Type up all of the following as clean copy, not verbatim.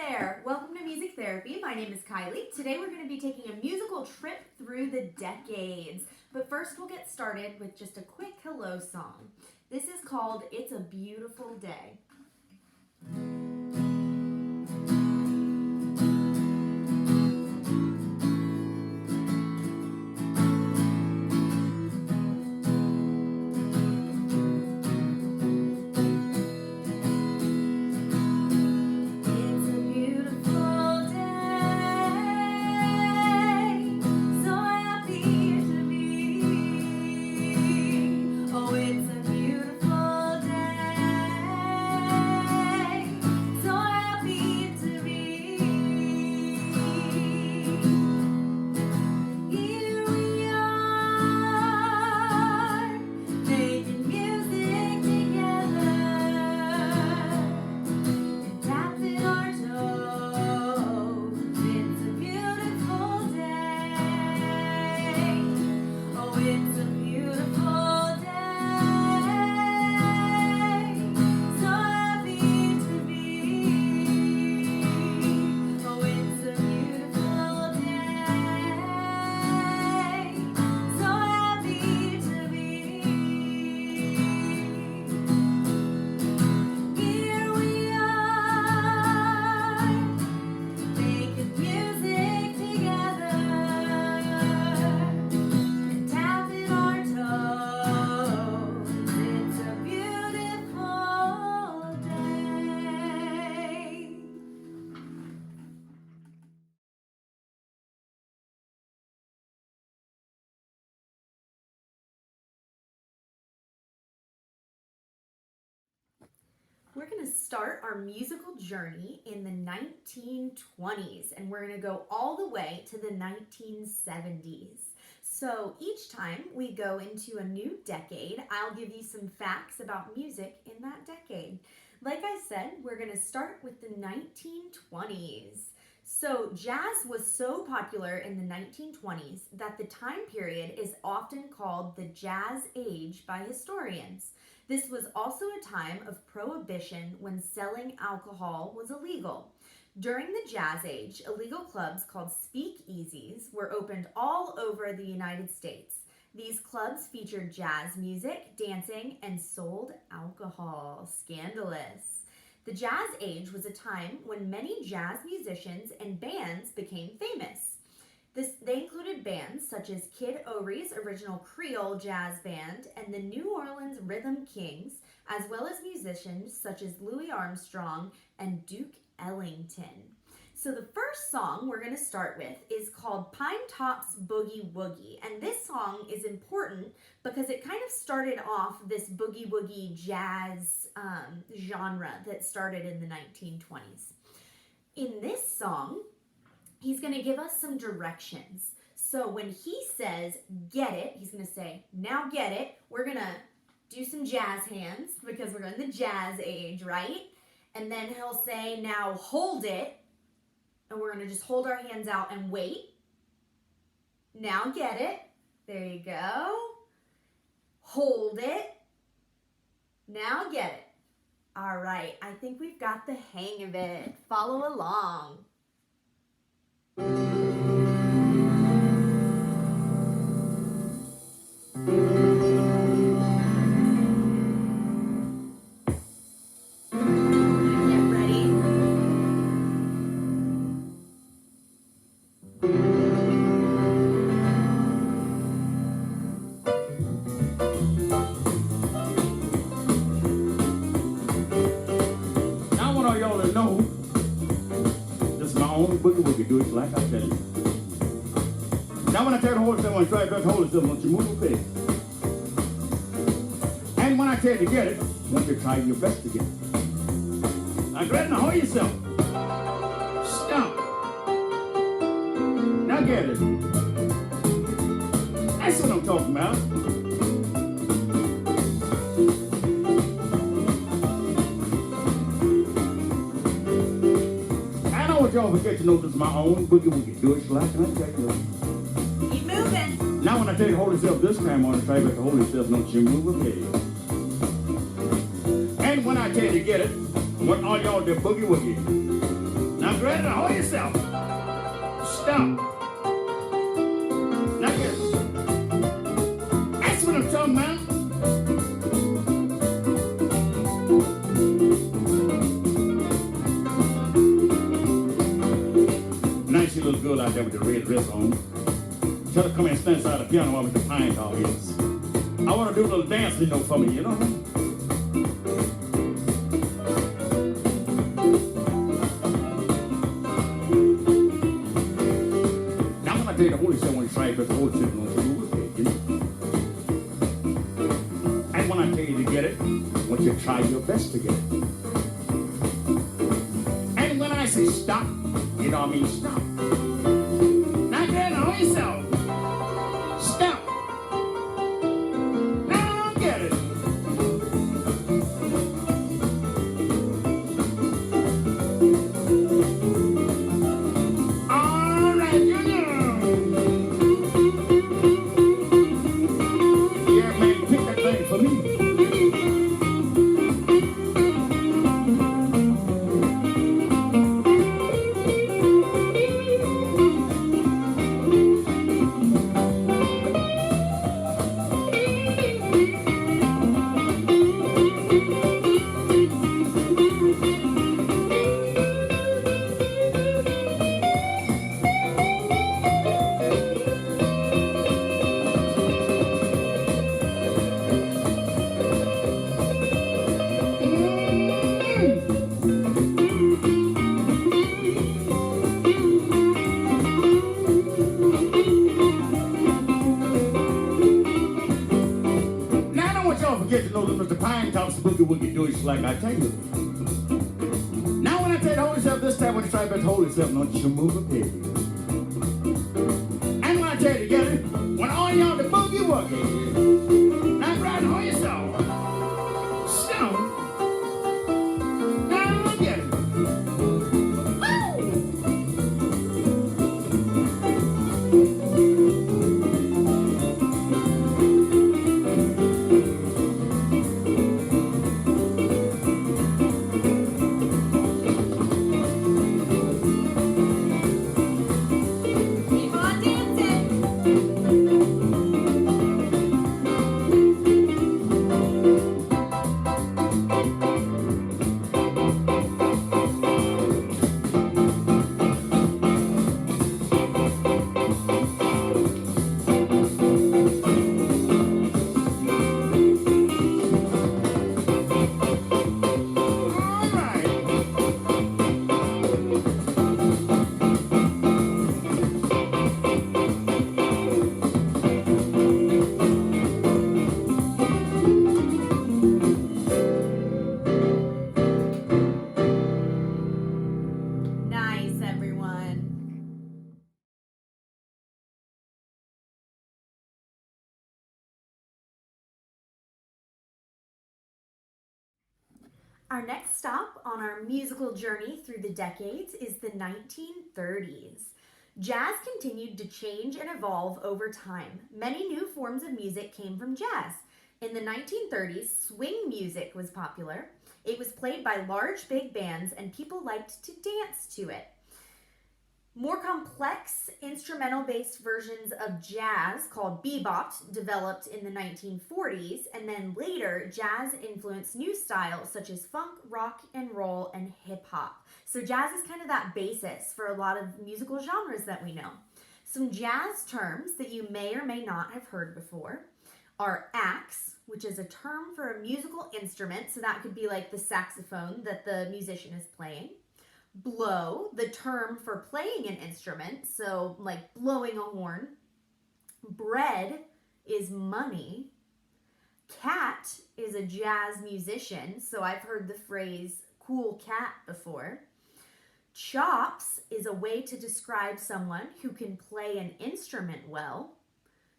there! Welcome to Music Therapy. My name is Kylie. Today we're going to be taking a musical trip through the decades. But first we'll get started with just a quick hello song. This is called It's a Beautiful Day. We're going to start our musical journey in the 1920s, and we're going to go all the way to the 1970s. So each time we go into a new decade, I'll give you some facts about music in that decade. Like I said, we're going to start with the 1920s. So jazz was so popular in the 1920s that the time period is often called the Jazz Age by historians. This was also a time of prohibition when selling alcohol was illegal. During the Jazz Age, illegal clubs called speakeasies were opened all over the United States. These clubs featured jazz music, dancing, and sold alcohol. Scandalous. The Jazz Age was a time when many jazz musicians and bands became famous. They included bands such as Kid Ory's original Creole jazz band and the New Orleans Rhythm Kings, as well as musicians such as Louis Armstrong and Duke Ellington. So the first song we're going to start with is called Pine Top's Boogie Woogie, and this song is important because it kind of started off this boogie woogie jazz genre that started in the 1920s. In this song, he's going to give us some directions. So when he says, get it, he's going to say, now get it. We're going to do some jazz hands because we're in the jazz age, right? And then he'll say, now hold it. And we're going to just hold our hands out and wait. Now get it. There you go. Hold it. Now get it. All right, I think we've got the hang of it. Follow along. Boogie, do it like I tell you. Now when I tell you to hold yourself, when I try to hold yourself, don't you move your face. And when I tell you to get it, don't you try your best to get it. Now go ahead and hold yourself. Stop. Now get it. That's what I'm talking about. Y'all forget to know this is my own boogie woogie. Do it slack and I tell you. Keep moving. Now when I tell you to hold yourself this time, on the try to hold yourself, don't you move a peg. And when I tell you to get it, I want all y'all to boogie woogie. Now go ahead and hold yourself. Stop. Now get it. That's what I'm talking about. Nice little girl out there with the red dress on. Tell her to come and stand beside the piano while with the pine dog is. I want to do a little dance, for me, you know? Now when I tell you the Holy Spirit, when you try to hold it, don't you move it, you know? And when I tell you to get it, I want you to try your best to get it. And when I say stop, you know what I mean? Stop. Now get it on yourself. Stop. Now get it. All right, yeah, man, pick that thing for me. Don't forget to know that Mr. Pine Top's boogie woogie do it like I tell you. Now when I tell you to hold yourself this time, when you try to hold yourself, don't you move a pig. And when I tell you to get it, when all y'all the boogie woogie, now grab on yourself. Stone. Now get it. Nice, everyone. Our next stop on our musical journey through the decades is the 1930s. Jazz continued to change and evolve over time. Many new forms of music came from jazz. In the 1930s, swing music was popular. It was played by large big bands and people liked to dance to it. More complex instrumental-based versions of jazz called bebop developed in the 1940s, and then later jazz influenced new styles such as funk, rock and roll, and hip-hop. So jazz is kind of that basis for a lot of musical genres that we know. Some jazz terms that you may or may not have heard before are axe, which is a term for a musical instrument, so that could be like the saxophone that the musician is playing. Blow, the term for playing an instrument, so like blowing a horn. Bread is money. Cat is a jazz musician, so I've heard the phrase cool cat before. Chops is a way to describe someone who can play an instrument well.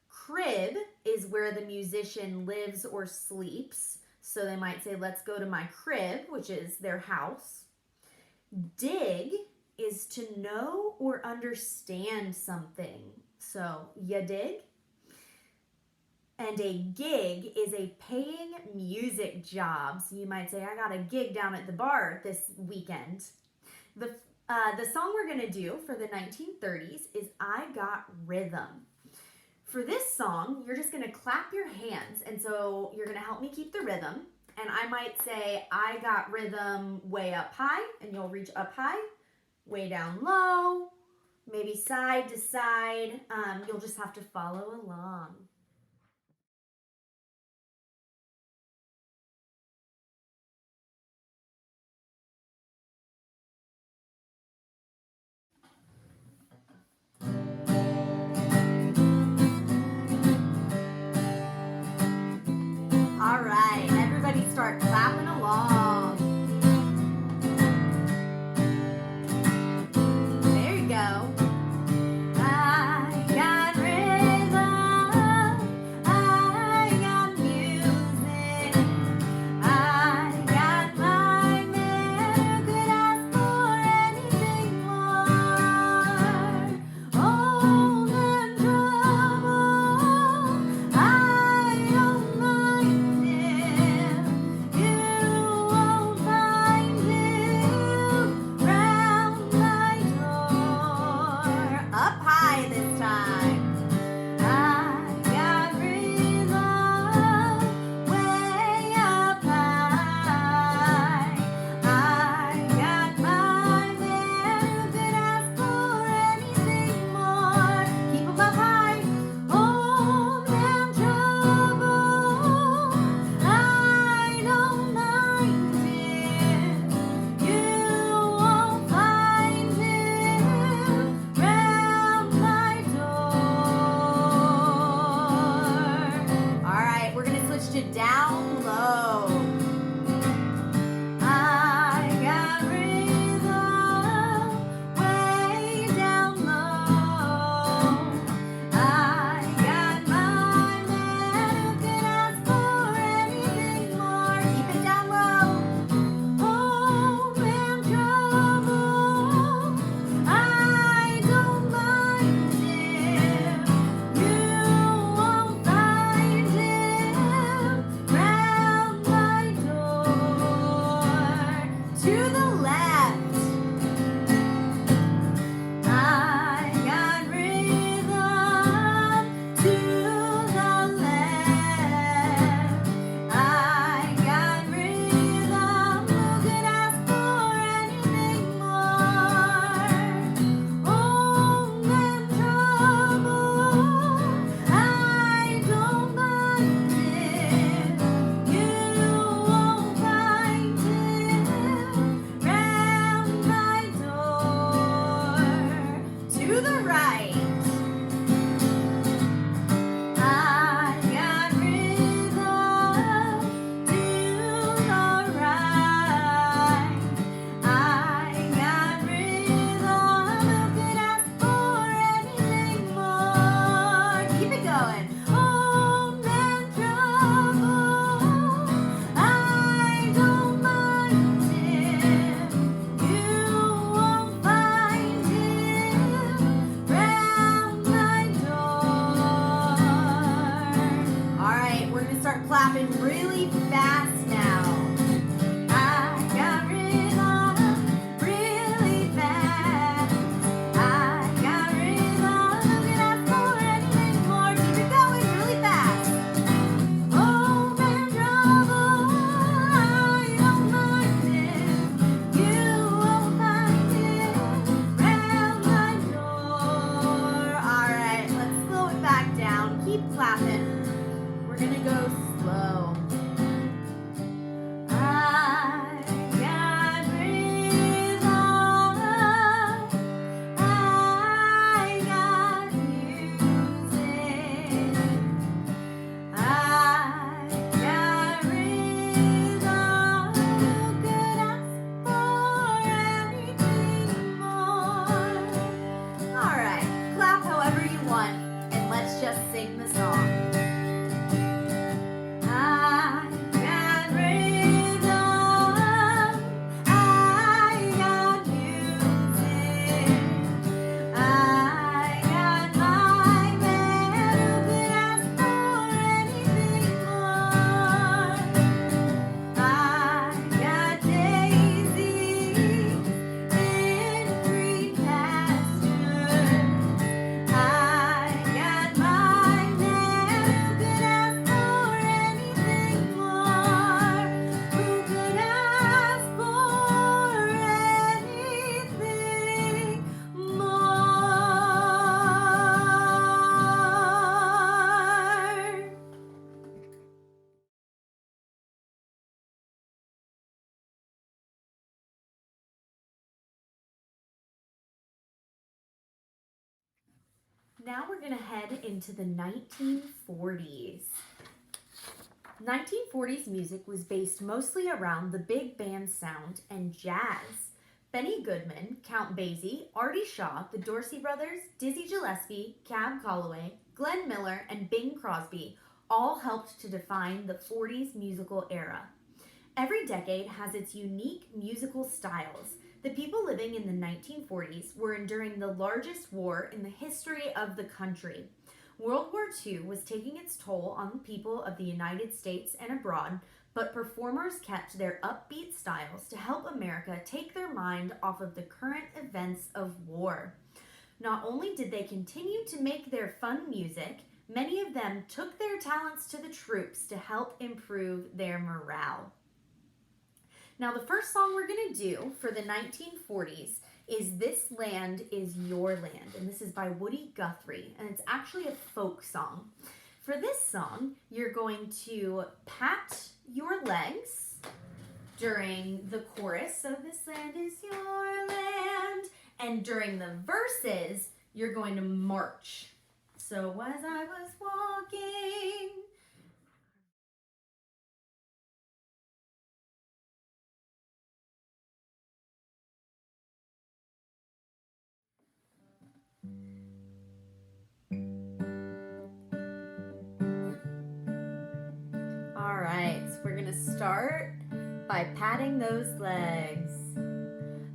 Crib is where the musician lives or sleeps, so they might say, let's go to my crib, which is their house. Dig is to know or understand something. So, ya dig? And a gig is a paying music job. So you might say, I got a gig down at the bar this weekend. The The song we're going to do for the 1930s is I Got Rhythm. For this song, you're just going to clap your hands, and so you're going to help me keep the rhythm. And I might say, I got rhythm way up high, and you'll reach up high, way down low, maybe side to side. You'll just have to follow along. All right, everybody start clapping along. There you go. I got rhythm, I got music, I got my man, could ask for anything more. Old and trouble, I don't mind him. You Now we're going to head into the 1940s. 1940s music was based mostly around the big band sound and jazz. Benny Goodman, Count Basie, Artie Shaw, the Dorsey Brothers, Dizzy Gillespie, Cab Calloway, Glenn Miller, and Bing Crosby all helped to define the 40s musical era. Every decade has its unique musical styles. The people living in the 1940s were enduring the largest war in the history of the country. World War II was taking its toll on the people of the United States and abroad, but performers kept their upbeat styles to help America take their mind off of the current events of war. Not only did they continue to make their fun music, many of them took their talents to the troops to help improve their morale. Now, the first song we're going to do for the 1940s is This Land Is Your Land, and this is by Woody Guthrie, and it's actually a folk song. For this song, you're going to pat your legs during the chorus, so this land is your land, and during the verses, you're going to march. So as I was walking, all right, so we're gonna start by patting those legs.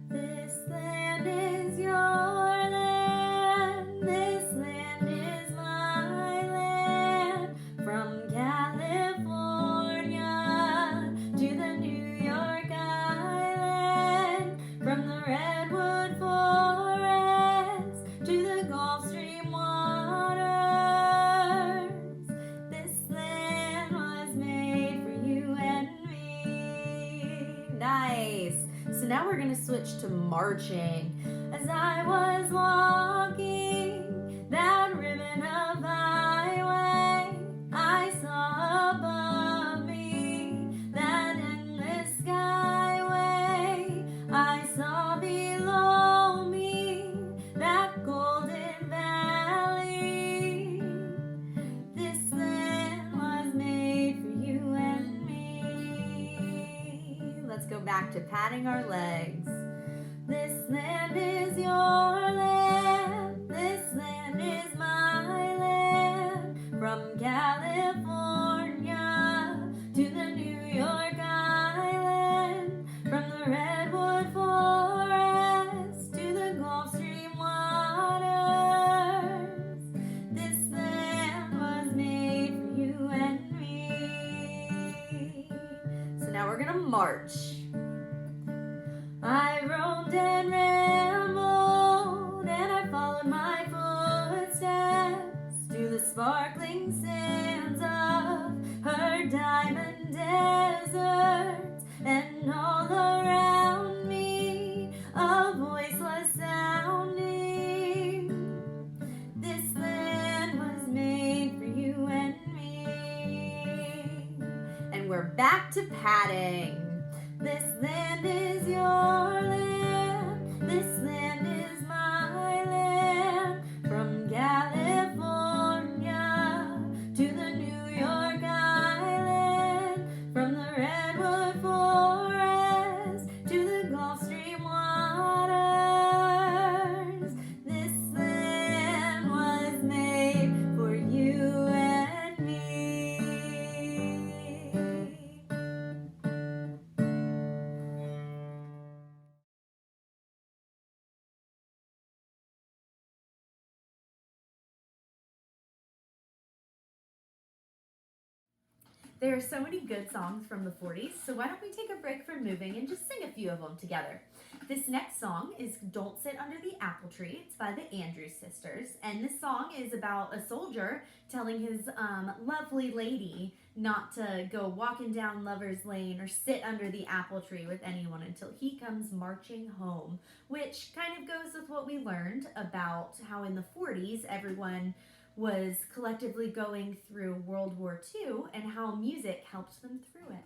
This land is your land, this land is my land, from California to the New York Island, from the Redwood Forest to the Gulf Stream waters. This land was made for you and me. Nice. So now we're going to switch to marching. As I was walking that ribbon of highway, I saw above me that endless skyway. I saw below me that golden valley. This land was made for you and me. Let's go back to patting our legs. This land is your land, this land is my land, from California to the New York Island, from the Redwood Forest to the Gulf Stream waters. This land was made for you and me. So now we're gonna march. I roamed and rambled, and I followed my footsteps to the sparkling sands of her diamond deserts, and all around me a voice was sounding. This land was made for you and me. And we're back to patting. This land is your land, this land is my land, from California to the New York Island, from the Redwood Forest to the Gulf Stream waters. This land was made for you and me. There are so many good songs from the 40s, so why don't we take a break from moving and just sing a few of them together. This next song is Don't Sit Under the Apple Tree. It's by the Andrews Sisters, and this song is about a soldier telling his lovely lady not to go walking down Lover's Lane or sit under the apple tree with anyone until he comes marching home, which kind of goes with what we learned about how in the 40s everyone was collectively going through World War II and how music helped them through it.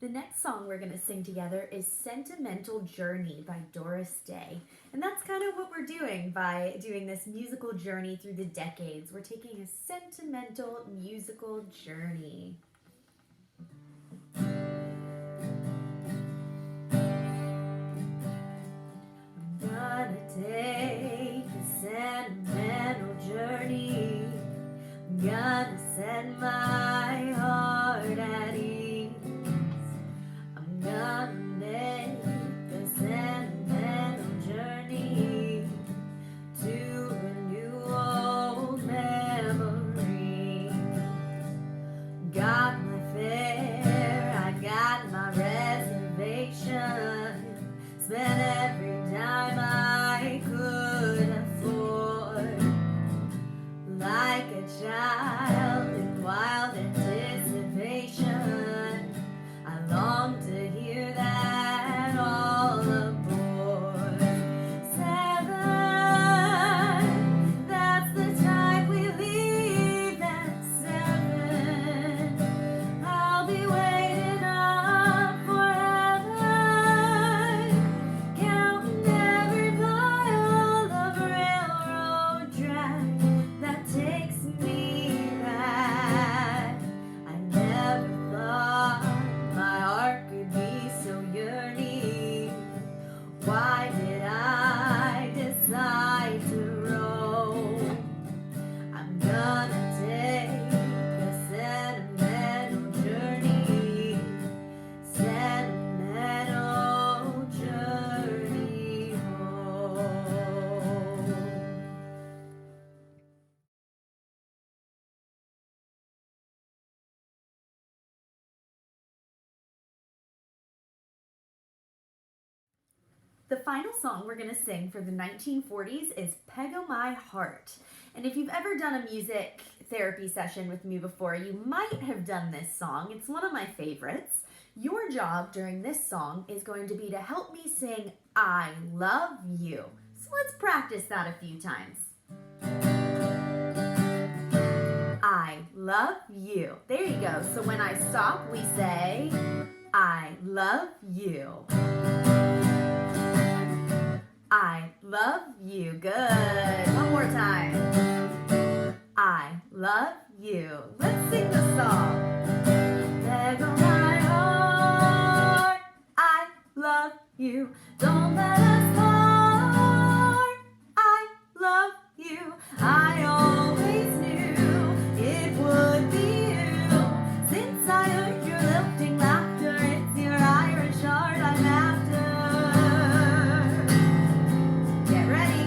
The next song we're going to sing together is Sentimental Journey by Doris Day. And that's kind of what we're doing by doing this musical journey through the decades. We're taking a sentimental musical journey. I'm gonna take a sentimental journey. I'm gonna set my heart at ease. I'm gonna make a sentimental journey to renew old memories. Got my fare, I got my reservation. Spent every dime I could afford. Like a child in wild anticipation, I long to hear that all aboard. 7, that's the time we leave at 7. I'll be waiting up for heaven, counting every mile of railroad track that takes me back. I never thought my heart could be so yearning. Why did I decide to roam? I'm gonna take a sentimental journey, sentimental journey home. The final song we're going to sing for the 1940s is Peg O' My Heart. And if you've ever done a music therapy session with me before, you might have done this song. It's one of my favorites. Your job during this song is going to be to help me sing I Love You. So let's practice that a few times. I love you. There you go. So when I stop, we say, I love you. I love you. Good. One more time. I love you. Let's sing the song. Peg on my heart. I love you. Don't let us part. I love you. I always knew it would be you. Since I heard your lifting laughter, it's your Irish heart I'm after. Get ready.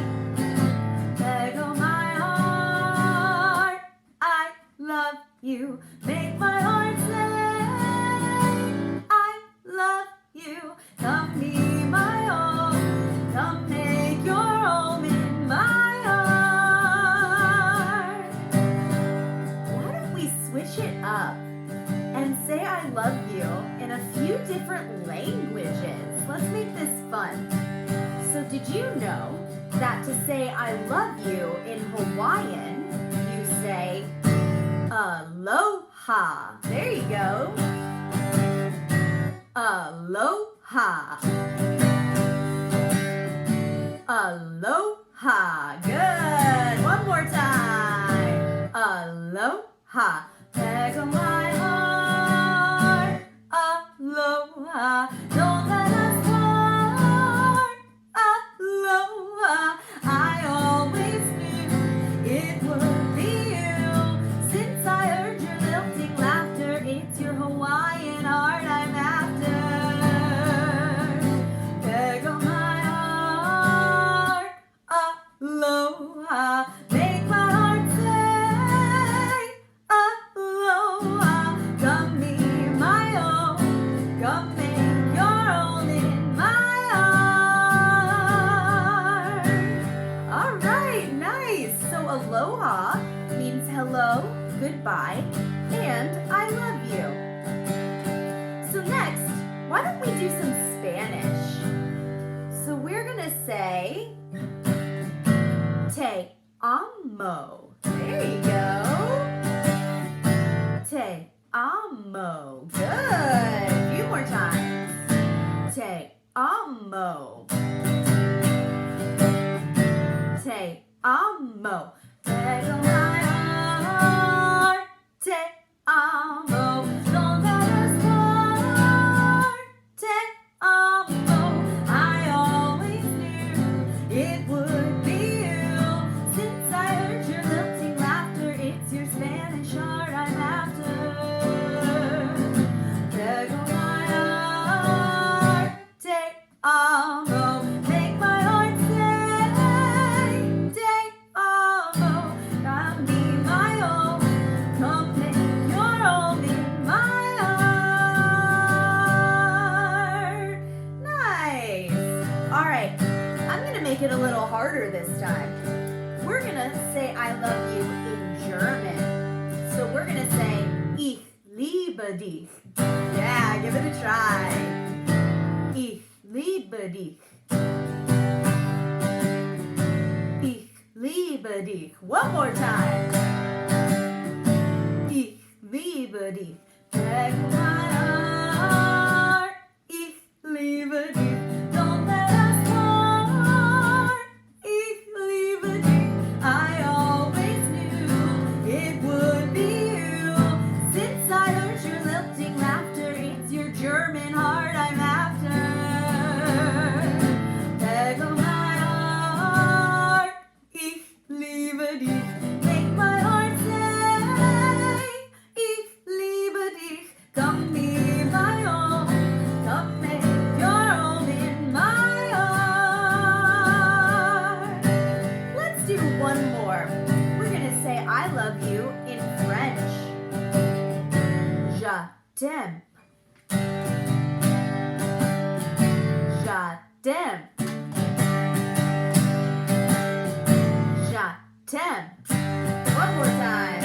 Peg on my heart. I love you. Make my heart say, I love you. Come be my own. Come make your home in my heart. Why don't we switch it up and say I love you in a few different languages? Let's make this fun. So did you know that to say I love you in Hawaiian, you say aloha. There you go. Aloha. Aloha. Good. One more time. Aloha. Peg on my heart. Aloha. Don't let us part. Aloha. I always knew it would be you. Since I heard your lilting laughter, it's your Hawaiian heart I'm after. Peg on my heart. Aloha. Make my heart say aloha. Come be my own. Come make your own in my heart. All right, nice. So aloha means hello, goodbye, and I love you. So next, why don't we do some Spanish? So we're gonna say te amo. There you go. Te amo. Good. A few more times. Te amo. Te amo. Pego my heart. Te amo. Don't let us part. Te amo. I always knew it would be you. Since I heard your lilting laughter, it's your Spanish heart I'm after. Pego my heart. Te amo. Make my heart say, Te amo. Come be my own. Come make your home in my heart. Nice. All right. I'm going to make it a little harder this time. We're going to say I love you in German. So we're going to say Ich liebe dich. Yeah, give it a try. Ich liebe dich. Ich liebe dich. One more time. Ich liebe dich. Take my heart. Ich liebe dich. Don't let us part. Ich liebe dich. I always knew it would be you. Since I heard your lilting laughter, it's your German heart I'm after. Pego my heart. Ich liebe dich. Make my heart say, Ich liebe dich. Come be my own. Come make your home in my heart. Let's do one more. We're gonna say I love you in French. Je t'aime. Je t'aime. Je t'aime. One more time.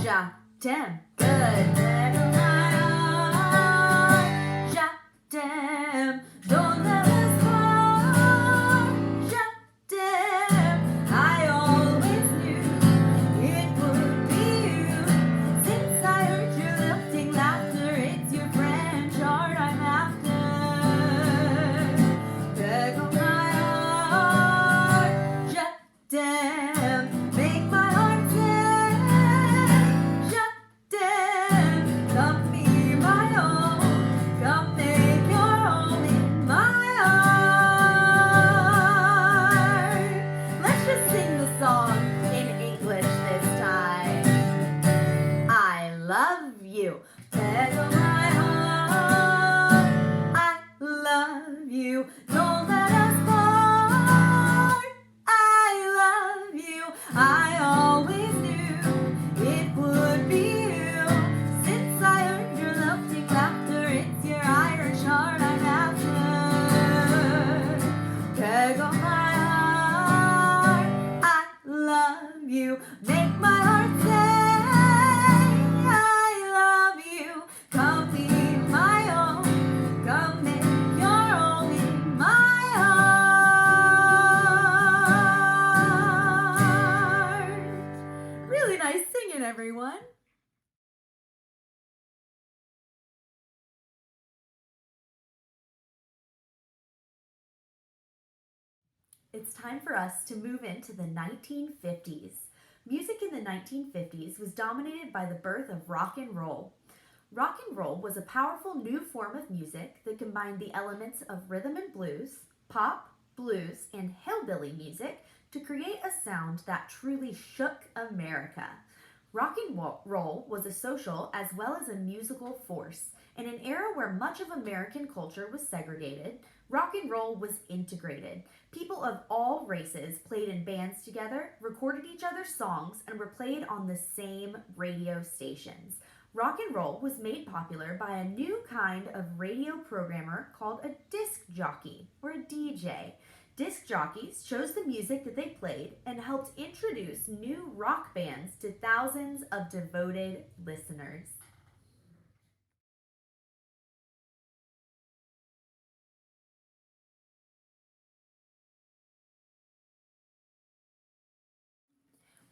Je t'aime. Good. Pego my heart. Je t'aime. Don't let us part. Je t'aime. I always knew it would be you. Since I heard your lilting laughter, it's your French heart I'm after. Pego my heart. Je t'aime. Make my heart say, Je t'aime. Come be my own. Come make your home in my heart. Let's just sing the song in English this time. I love you. Pego my heart. I love you. Don't let us part. I love you. I always knew it would be you. Since I heard your lilting laughter, it's your Irish heart I'm after. Pego my heart. I love you. Make my heart say, I love you. Come be my own. Come make your home in my heart. Really nice singing, everyone. It's time for us to move into the 1950s. Music in the 1950s was dominated by the birth of rock and roll. Rock and roll was a powerful new form of music that combined the elements of rhythm and blues, pop, blues, and hillbilly music to create a sound that truly shook America. Rock and roll was a social as well as a musical force. In an era where much of American culture was segregated, rock and roll was integrated. People of all races played in bands together, recorded each other's songs, and were played on the same radio stations. Rock and roll was made popular by a new kind of radio programmer called a disc jockey, or a DJ. Disc jockeys chose the music that they played and helped introduce new rock bands to thousands of devoted listeners.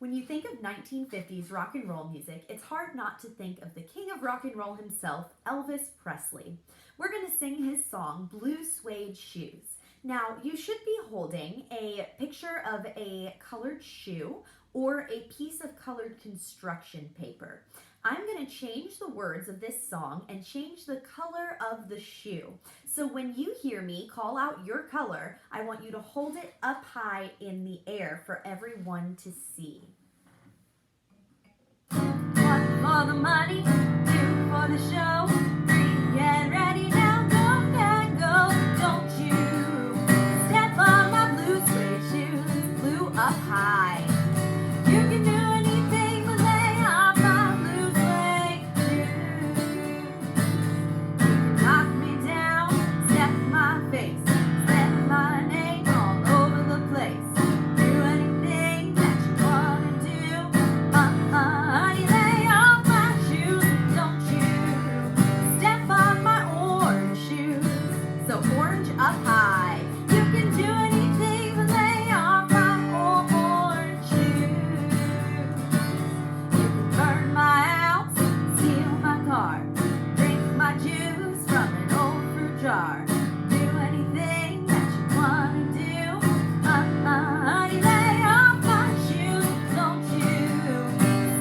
When you think of 1950s rock and roll music, it's hard not to think of the king of rock and roll himself, Elvis Presley. We're going to sing his song, Blue Suede Shoes. Now, you should be holding a picture of a colored shoe or a piece of colored construction paper. I'm going to change the words of this song and change the color of the shoe. So when you hear me call out your color, I want you to hold it up high in the air for everyone to see. 1 for the money, 2 for the show, 3, get ready now, go, and go. Don't you step on my blue suede shoes, blue up high. You can do anything but lay off my blue suede shoes. You can knock me down, step in my face, slam my name all over the place. Do anything that you wanna do. Honey, lay off my shoes. Don't you step on my orange shoes. So orange up high. You can do anything but lay off my orange shoes. You can burn my house, steal my car, drink my juice from an old fruit jar. Do anything that you wanna do. Honey, lay off my shoes. Don't you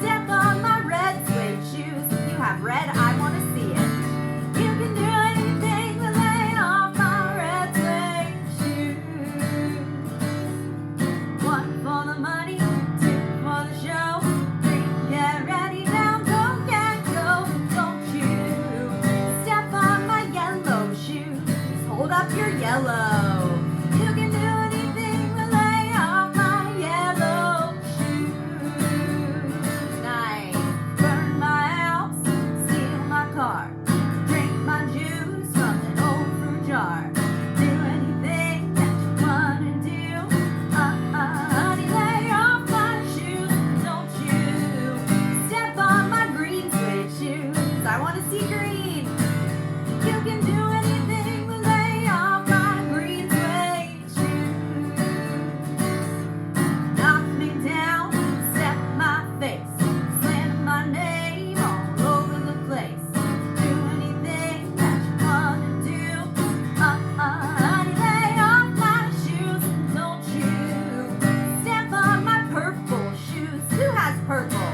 step on my red suede shoes. You have red, I wanna see it. You can do anything but lay off my red suede shoes. 1 for the money, 2 for the show, 3, get ready now, go, get go. Don't you step on my yellow shoes. Hold up your yellow. You can do anything but lay off my yellow shoes. Nice. Burn my house, steal my car, drink my juice from an old fruit jar. Do anything that you wanna do. Honey, lay off my shoes. Don't you step on my green suede shoes. I wanna see green. You can do anything but lay off my green suede shoes. Knock me down, step in my face, slam my name all over the place. Do anything that you wanna do. Honey, lay off my shoes. Don't you step on my purple shoes. Who has purple?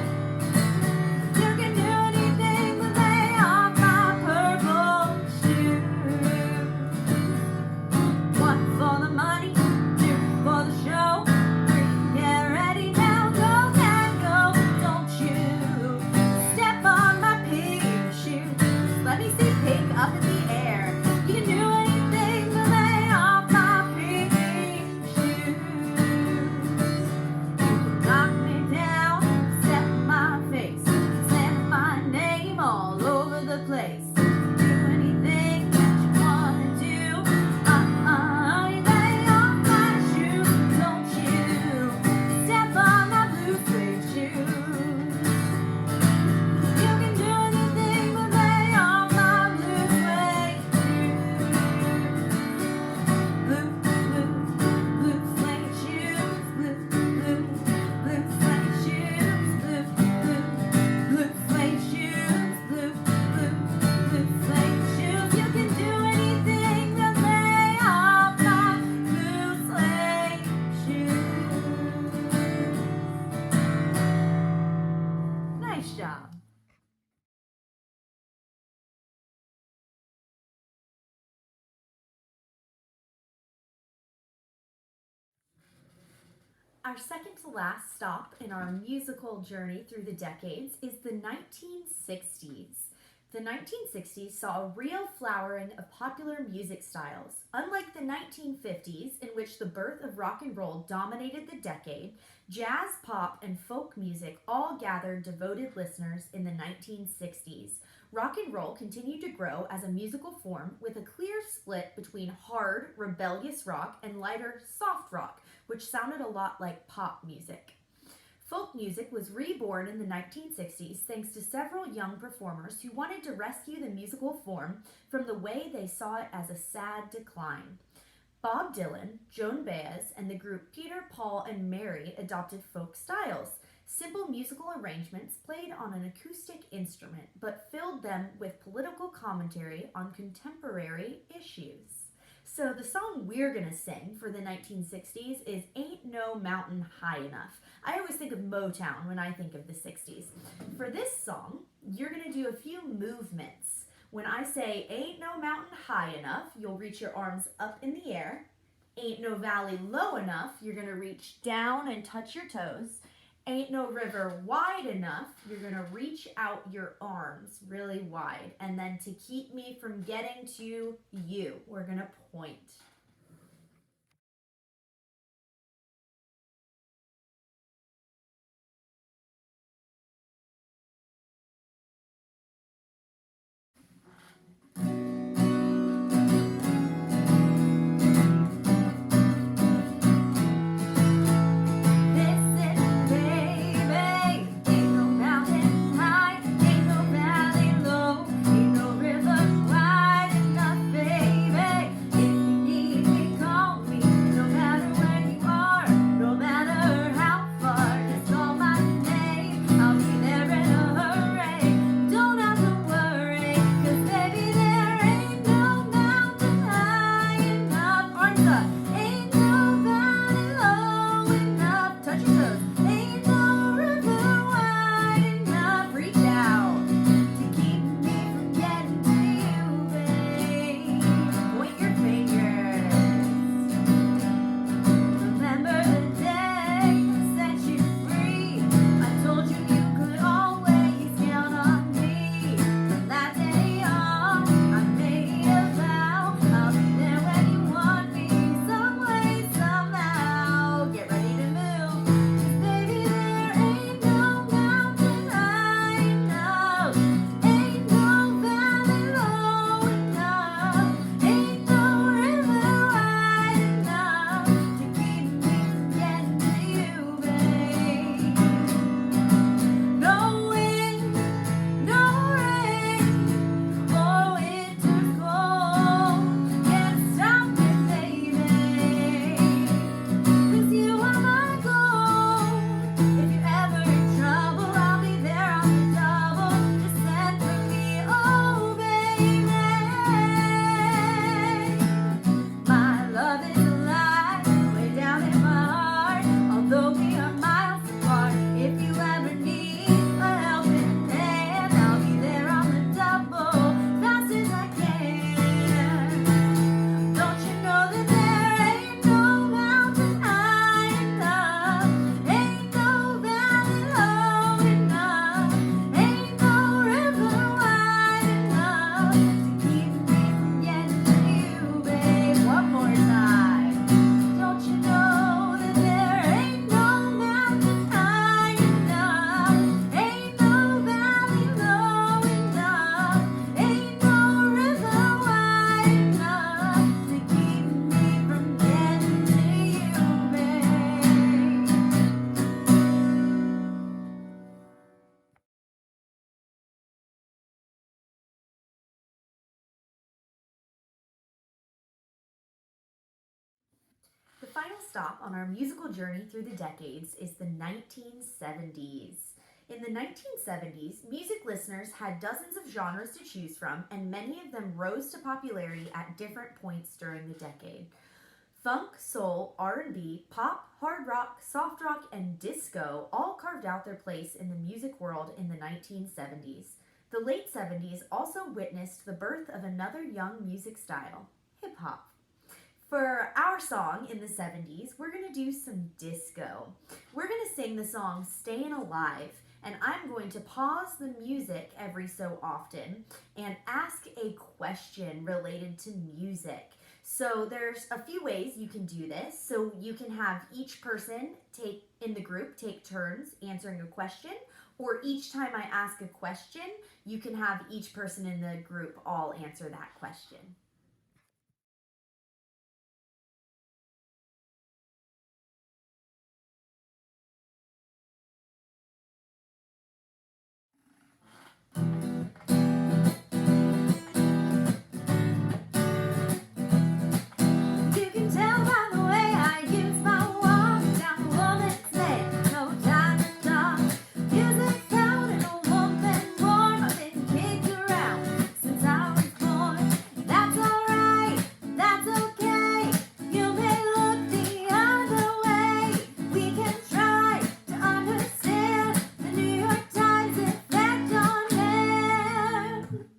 You can do anything but lay off my purple shoes. 1 for the money, 2 for the show, 3, get ready now, go, and go. Don't you step on my pink shoes. Let me see pink up in the air. You can do anything but lay off my pink shoes. You can knock me down, step in my face, slam my name all over the place. Do anything that you wanna do. Honey, lay off my shoes. Don't you step on my blue suede shoes. You can do anything but lay off my blue suede shoes. Blue, blue, blue suede shoes. Blue, blue, blue suede shoes. Blue, blue, blue suede shoes. Blue, blue, blue suede shoes. You can do anything but lay off my blue suede shoes. Nice job. Our second to last stop in our musical journey through the decades is the 1960s. The 1960s saw a real flowering of popular music styles. Unlike the 1950s, in which the birth of rock and roll dominated the decade, jazz, pop, and folk music all gathered devoted listeners in the 1960s. Rock and roll continued to grow as a musical form with a clear split between hard, rebellious rock and lighter, soft rock, which sounded a lot like pop music. Folk music was reborn in the 1960s thanks to several young performers who wanted to rescue the musical form from the way they saw it as a sad decline. Bob Dylan, Joan Baez, and the group Peter, Paul, and Mary adopted folk styles. simple musical arrangements played on an acoustic instrument but filled them with political commentary on contemporary issues. So, the song we're gonna sing for the 1960s is Ain't No Mountain High Enough. I always think of Motown when I think of the 60s. For this song, you're gonna do a few movements. When I say Ain't No Mountain High Enough, you'll reach your arms up in the air. Ain't No Valley Low Enough, you're gonna reach down and touch your toes. Ain't No River Wide Enough, you're gonna reach out your arms really wide. And then to keep me from getting to you, we're gonna point. The final stop on our musical journey through the decades is the 1970s. In the 1970s, music listeners had dozens of genres to choose from, and many of them rose to popularity at different points during the decade. Funk, soul, R&B, pop, hard rock, soft rock, and disco all carved out their place in the music world in the 1970s. The late 70s also witnessed the birth of another young music style, hip-hop. For our song in the 70s, we're going to do some disco. We're going to sing the song Stayin' Alive, and I'm going to pause the music every so often and ask a question related to music. So there's a few ways you can do this. So you can have each person in the group take turns answering a question, or each time I ask a question, you can have each person in the group all answer that question.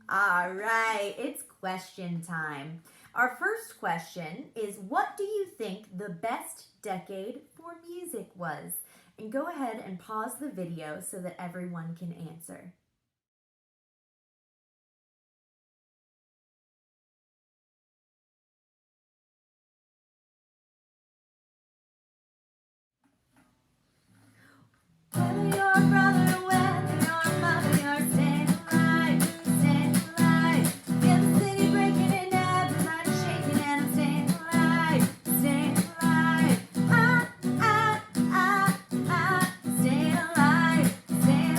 All right, it's question time. Our first question is, what do you think the best decade for music was? And go ahead and pause the video so that everyone can answer. Whether you're a brother, whether you're a mother, you're staying alive, feel the city breaking and everybody shaking, and I'm staying alive, staying alive, staying alive, staying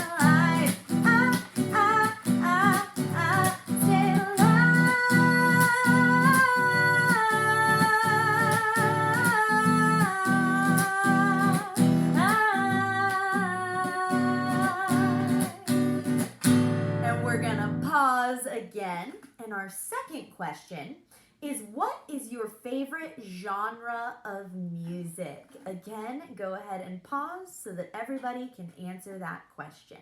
And we're gonna pause again. And our second question is, what is your favorite genre of music? Again, go ahead and pause so that everybody can answer that question.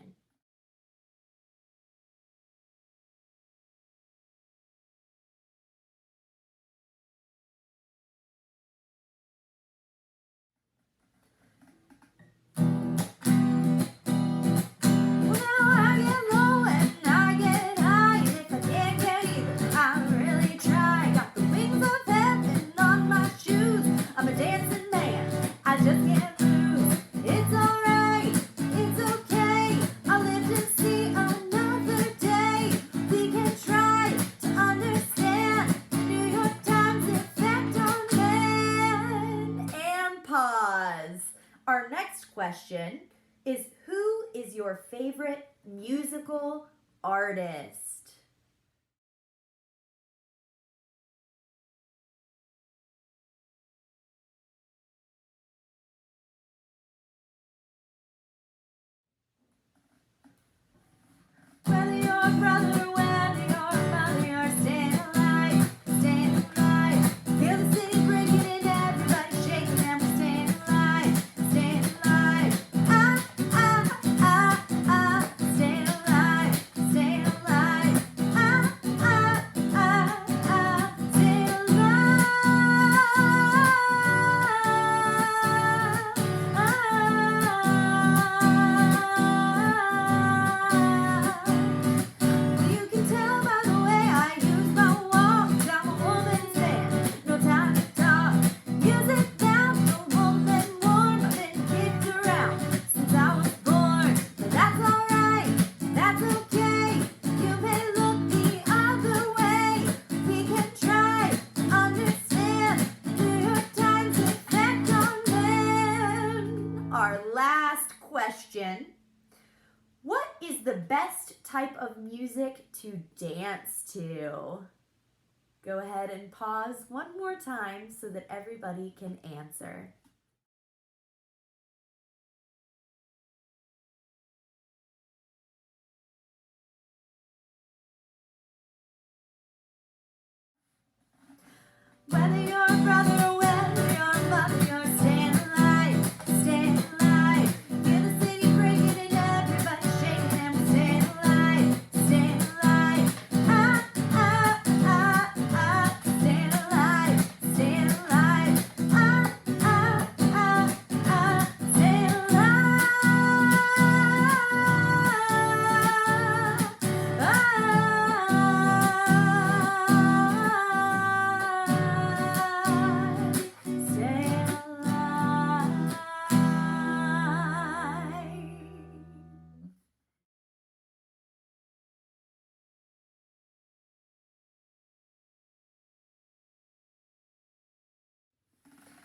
Our next question is, who is your favorite musical artist? Whether you're a brother, whether you're a mother, you're staying alive, feel the city breaking and everybody shaking, and we're staying alive, staying alive, staying alive, staying alive, You can tell by the way I use my walk, I'm a woman's man, no time to talk. Music down, the woman warm, I've been kicked around since I was born. But that's alright, that's okay. You may look the other way. We can try to understand New York Times effect on men. Our last question. What is the best type of music to dance to? Go ahead and pause one more time so that everybody can answer. Whether you're a brother or whether you're a mother, you're staying alive, feel the city breaking and everybody shaking, and we're staying alive, staying alive, staying alive, staying alive, staying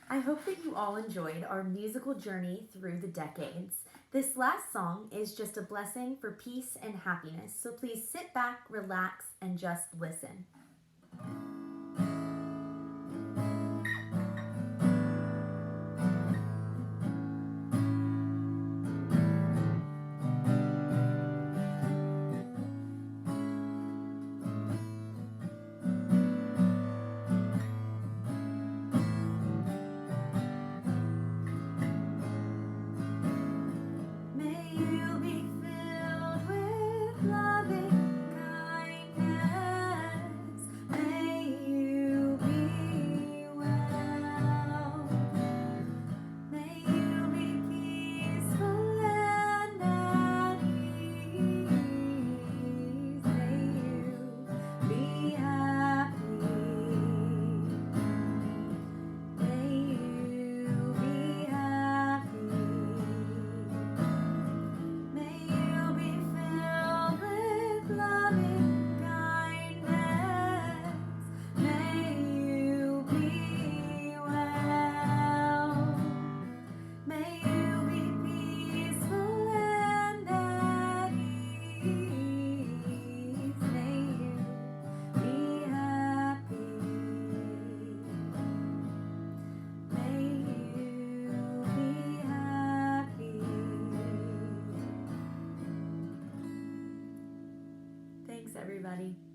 I hope that you all enjoyed our musical journey through the decades. This last song is just a blessing for peace and happiness, so please sit back, relax, and just listen. May you be filled with loving kindness. everybody.